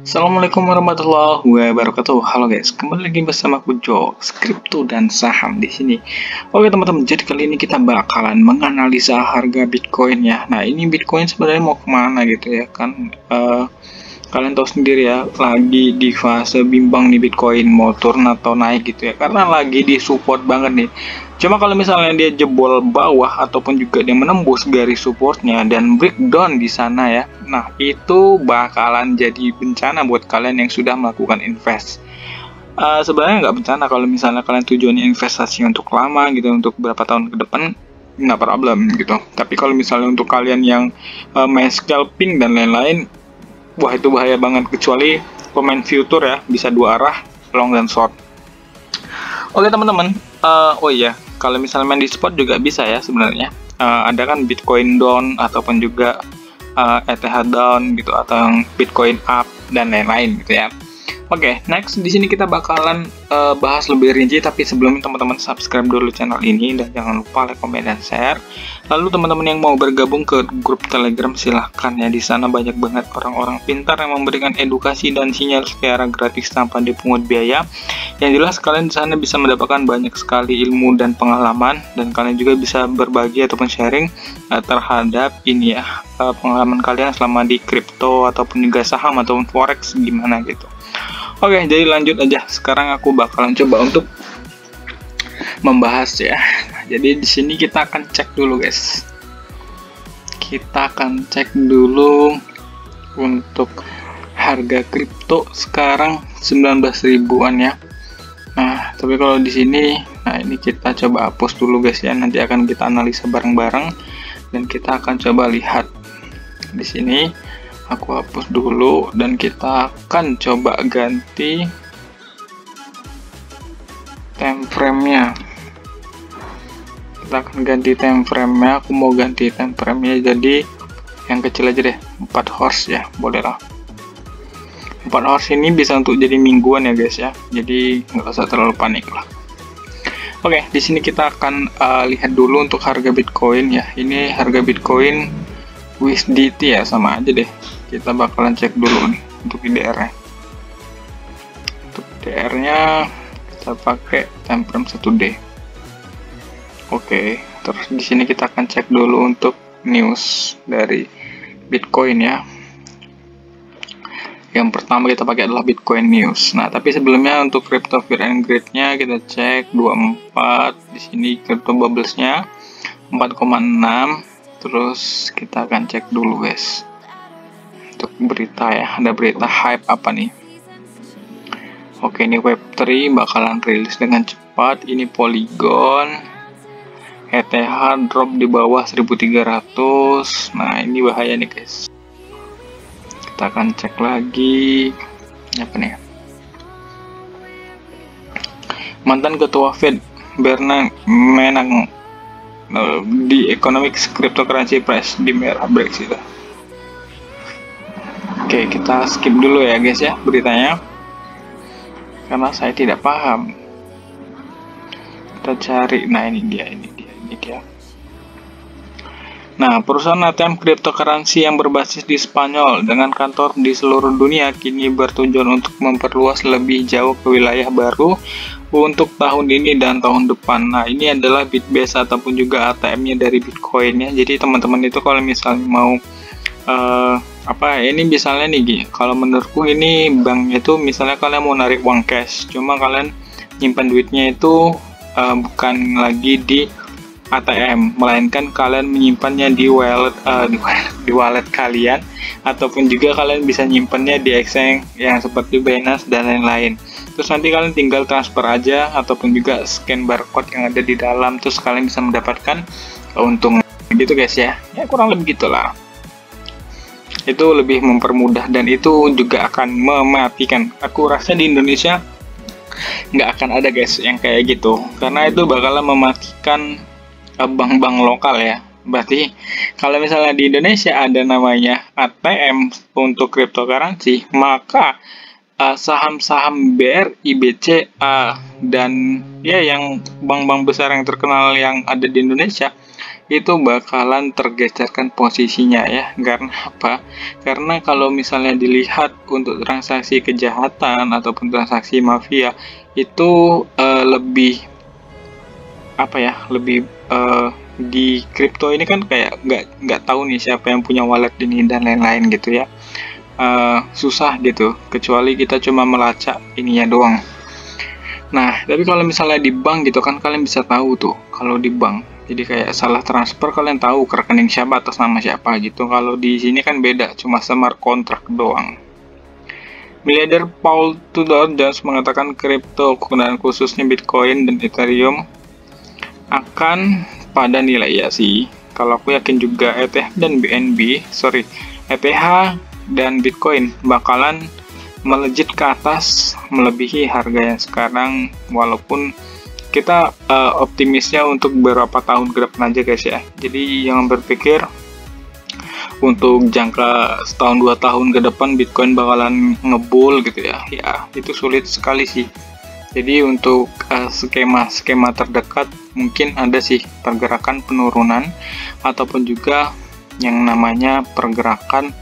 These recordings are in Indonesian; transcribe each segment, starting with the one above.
Assalamualaikum warahmatullahi wabarakatuh. Halo guys, kembali lagi bersama aku Jo, kripto dan saham di sini. Oke teman-teman, jadi kali ini kita bakalan menganalisa harga Bitcoin ya. Nah ini Bitcoin sebenarnya mau kemana gitu ya kan? Kalian tahu sendiri ya, lagi di fase bimbang nih Bitcoin, mau turun atau naik gitu ya, karena lagi di support banget nih. Cuma kalau misalnya dia jebol bawah ataupun juga dia menembus garis supportnya dan breakdown di sana ya, nah itu bakalan jadi bencana buat kalian yang sudah melakukan invest. Sebenarnya nggak bencana kalau misalnya kalian tujuannya investasi untuk lama gitu, untuk berapa tahun ke depan, nggak problem gitu. Tapi kalau misalnya untuk kalian yang main scalping dan lain-lain, wah itu bahaya banget, kecuali pemain future ya, bisa dua arah, long dan short. Oke teman-teman, oh iya, kalau misalnya main di spot juga bisa ya sebenarnya. Ada kan Bitcoin down ataupun juga ETH down gitu, atau yang Bitcoin up dan lain-lain gitu ya. Oke, next di sini kita bakalan bahas lebih rinci, tapi sebelumnya teman-teman subscribe dulu channel ini dan jangan lupa like, komen, dan share. Lalu teman-teman yang mau bergabung ke grup Telegram silahkan ya, di sana banyak banget orang-orang pintar yang memberikan edukasi dan sinyal secara gratis tanpa dipungut biaya. Yang jelas kalian di sana bisa mendapatkan banyak sekali ilmu dan pengalaman, dan kalian juga bisa berbagi ataupun sharing terhadap ini ya, pengalaman kalian selama di kripto ataupun juga saham ataupun forex gimana gitu. Oke, jadi lanjut aja. Sekarang aku bakalan coba untuk membahas ya. Jadi di sini kita akan cek dulu, guys. Kita akan cek dulu untuk harga kripto sekarang 19 ribuan ya. Nah, tapi kalau di sini, nah ini kita coba hapus dulu guys ya. Nanti akan kita analisa bareng-bareng dan kita akan coba lihat di sini. Aku hapus dulu dan kita akan coba ganti time frame-nya. Kita akan ganti time frame-nya. Aku mau ganti time frame-nya jadi yang kecil aja deh, 4 horse ya, boleh lah. 4 horse ini bisa untuk jadi mingguan ya guys ya. Jadi nggak usah terlalu panik lah. Oke, di sini kita akan lihat dulu untuk harga Bitcoin ya. Ini harga Bitcoin USDT ya, sama aja deh. Kita bakalan cek dulu nih untuk IDR-nya. Untuk IDR-nya kita pakai time frame 1D. Oke, terus di sini kita akan cek dulu untuk news dari Bitcoin ya. Yang pertama kita pakai adalah Bitcoin News. Nah, tapi sebelumnya untuk Crypto Fear and Greed-nya kita cek 24. Di sini Crypto Bubbles-nya 4,6. Terus kita akan cek dulu guys. Untuk berita ya, ada berita hype apa nih? Oke, ini Web3 bakalan rilis dengan cepat. Ini Polygon, ETH drop di bawah 1300. Nah ini bahaya nih guys. Kita akan cek lagi apa nih? Mantan ketua Fed Bernard Menang di Economics Cryptocurrency Price di merah Brexit. Oke, kita skip dulu ya guys ya beritanya, karena saya tidak paham. Kita cari, nah ini dia. Nah, perusahaan ATM cryptocurrency yang berbasis di Spanyol dengan kantor di seluruh dunia kini bertujuan untuk memperluas lebih jauh ke wilayah baru untuk tahun ini dan tahun depan. Nah, ini adalah Bitbase ataupun juga ATM-nya dari Bitcoin ya. Jadi teman-teman itu kalau misalnya mau ini misalnya nih, kalau menurutku ini banknya itu misalnya kalian mau narik uang cash, cuma kalian nyimpan duitnya itu bukan lagi di ATM, melainkan kalian menyimpannya di wallet kalian, ataupun juga kalian bisa nyimpannya di exchange yang seperti Binance dan lain-lain. Terus nanti kalian tinggal transfer aja ataupun juga scan barcode yang ada di dalam, terus kalian bisa mendapatkan keuntungan gitu guys ya. Ya kurang lebih gitulah. Itu lebih mempermudah dan itu juga akan mematikan. Aku rasa di Indonesia nggak akan ada guys yang kayak gitu, karena itu bakalan mematikan bank-bank lokal ya. Berarti kalau misalnya di Indonesia ada namanya ATM untuk cryptocurrency, maka saham-saham BRI, BCA, dan ya yang bank-bank besar yang terkenal yang ada di Indonesia itu bakalan tergeserkan posisinya ya. Karena apa? Karena kalau misalnya dilihat untuk transaksi kejahatan ataupun transaksi mafia itu lebih apa ya? Lebih di kripto ini kan kayak nggak tahu nih siapa yang punya wallet ini dan lain-lain gitu ya. Susah gitu, kecuali kita cuma melacak ininya doang. Nah, tapi kalau misalnya di bank gitu kan kalian bisa tahu tuh kalau di bank. Jadi kayak salah transfer kalian tahu ke rekening siapa atas nama siapa gitu. Kalau di sini kan beda, cuma smart contract doang. Miliarder Paul Tudor Jones mengatakan kripto dan khususnya Bitcoin dan Ethereum akan pada nilai ya sih. Kalau aku yakin juga ETH dan ETH dan Bitcoin bakalan melejit ke atas melebihi harga yang sekarang, walaupun kita optimisnya untuk beberapa tahun ke depan aja guys ya. Jadi jangan berpikir untuk jangka setahun 2 tahun ke depan Bitcoin bakalan ngebul gitu ya. Ya itu sulit sekali sih. Jadi untuk skema terdekat mungkin ada sih pergerakan penurunan ataupun juga yang namanya pergerakan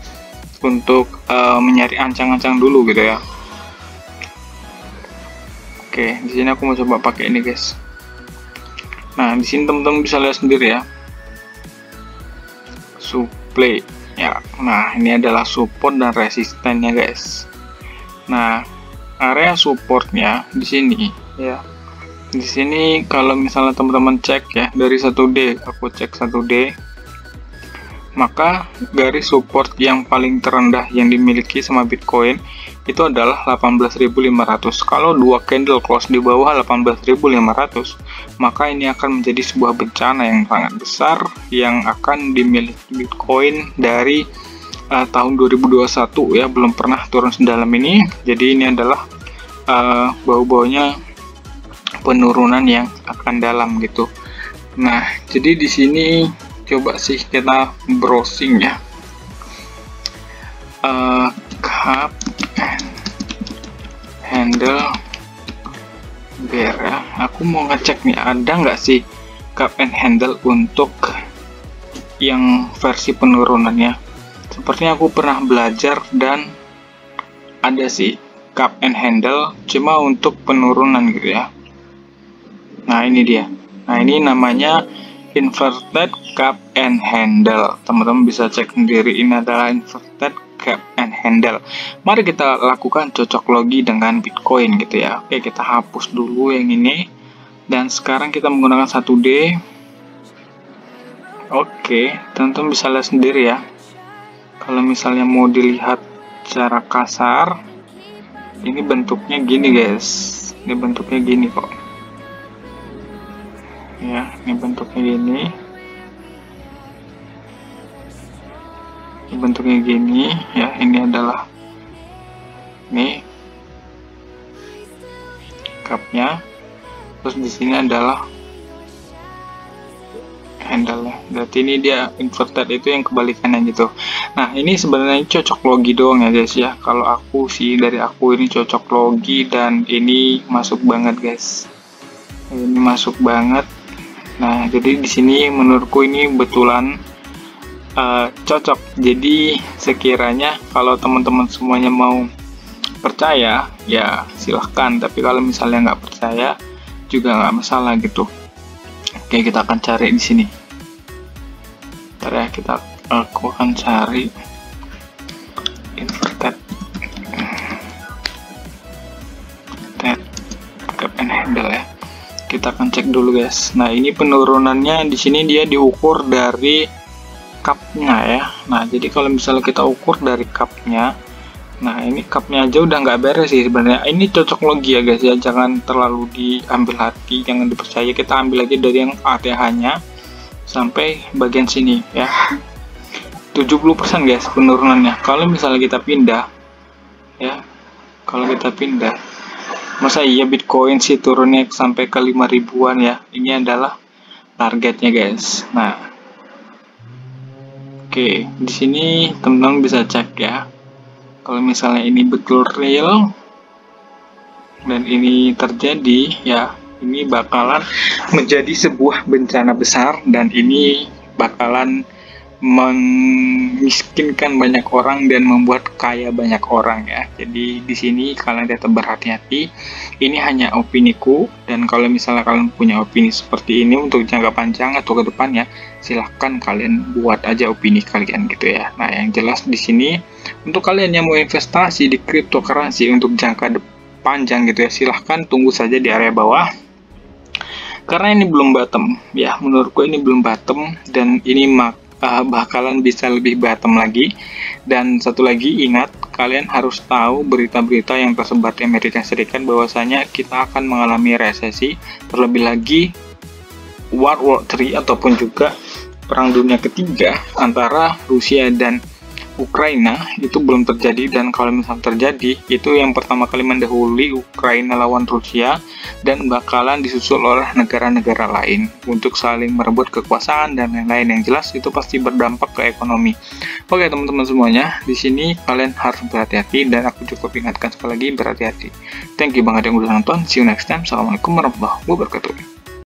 untuk mencari ancang-ancang dulu gitu ya. Oke, di sini aku mau coba pakai ini guys. Nah, di sini teman-teman bisa lihat sendiri ya. Supply ya. Nah, ini adalah support dan resistennya guys. Nah, area supportnya di sini ya. Di sini kalau misalnya teman-teman cek ya dari 1D, aku cek 1D, maka garis support yang paling terendah yang dimiliki sama Bitcoin itu adalah 18.500. Kalau dua candle close di bawah 18.500, maka ini akan menjadi sebuah bencana yang sangat besar yang akan dimiliki Bitcoin dari tahun 2021 ya, belum pernah turun sedalam ini. Jadi ini adalah bau-baunya penurunan yang akan dalam gitu. Nah, jadi di sini coba sih kita browsing ya, cup and handle bear ya. Aku mau ngecek nih ada nggak sih cup and handle untuk yang versi penurunannya. Sepertinya aku pernah belajar dan ada sih cup and handle cuma untuk penurunan gitu ya. Nah ini dia. Nah ini namanya inverted cup and handle. Teman-teman bisa cek sendiri, ini adalah inverted cup and handle. Mari kita lakukan cocok logi dengan Bitcoin gitu ya. Oke, kita hapus dulu yang ini dan sekarang kita menggunakan 1D. Oke, teman-teman bisa lihat sendiri ya. Kalau misalnya mau dilihat secara kasar, ini bentuknya gini guys. Ini bentuknya gini kok ya, ini bentuknya gini, ini bentuknya gini ya. Ini adalah nih cupnya, terus di sini adalah handle nya. Berarti ini dia inverted, itu yang kebalikannya gitu. Nah ini sebenarnya cocok logi doang ya guys ya. Kalau aku sih, dari aku ini cocok logi dan ini masuk banget guys. Ini masuk banget. Nah, jadi di sini menurutku ini betulan cocok. Jadi sekiranya kalau teman-teman semuanya mau percaya, ya silahkan. Tapi kalau misalnya nggak percaya, juga nggak masalah gitu. Oke, kita akan cari di sini. Ntar ya, aku akan cari inverted cup and handle ya. Kita akan cek dulu guys. Nah ini penurunannya di sini dia diukur dari cupnya ya. Nah jadi kalau misalnya kita ukur dari cupnya, nah ini cupnya aja udah nggak beres sih sebenarnya. Ini cocok logi ya guys ya, jangan terlalu diambil hati, jangan dipercaya. Kita ambil aja dari yang ATH-nya sampai bagian sini ya. 70% guys penurunannya. Kalau misalnya kita pindah ya, kalau kita pindah, masa iya Bitcoin sih turunnya sampai ke 5 ribuan ya. Ini adalah targetnya guys. Nah, oke, di sini teman-teman bisa cek ya. Kalau misalnya ini betul real dan ini terjadi, ya ini bakalan menjadi sebuah bencana besar dan ini bakalan memiskinkan banyak orang dan membuat kaya banyak orang ya. Jadi di sini kalian tetap berhati-hati. Ini hanya opiniku, dan kalau misalnya kalian punya opini seperti ini untuk jangka panjang atau ke depannya, silahkan kalian buat aja opini kalian gitu ya. Nah, yang jelas di sini untuk kalian yang mau investasi di cryptocurrency untuk jangka panjang gitu ya, silahkan tunggu saja di area bawah. Karena ini belum bottom ya, menurutku ini belum bottom dan ini bakalan bisa lebih bottom lagi. Dan satu lagi, ingat, kalian harus tahu berita-berita yang tersebar di Amerika Serikat bahwasanya kita akan mengalami resesi, terlebih lagi World War III ataupun juga Perang Dunia Ketiga antara Rusia dan Ukraina itu belum terjadi, dan kalau misalnya terjadi itu yang pertama kali mendahului Ukraina lawan Rusia dan bakalan disusul oleh negara-negara lain untuk saling merebut kekuasaan dan lain-lain. Yang jelas itu pasti berdampak ke ekonomi. Oke teman-teman semuanya, di sini kalian harus berhati-hati dan aku cukup ingatkan sekali lagi, berhati-hati. Thank you banget yang udah nonton. See you next time. Assalamualaikum warahmatullahi wabarakatuh.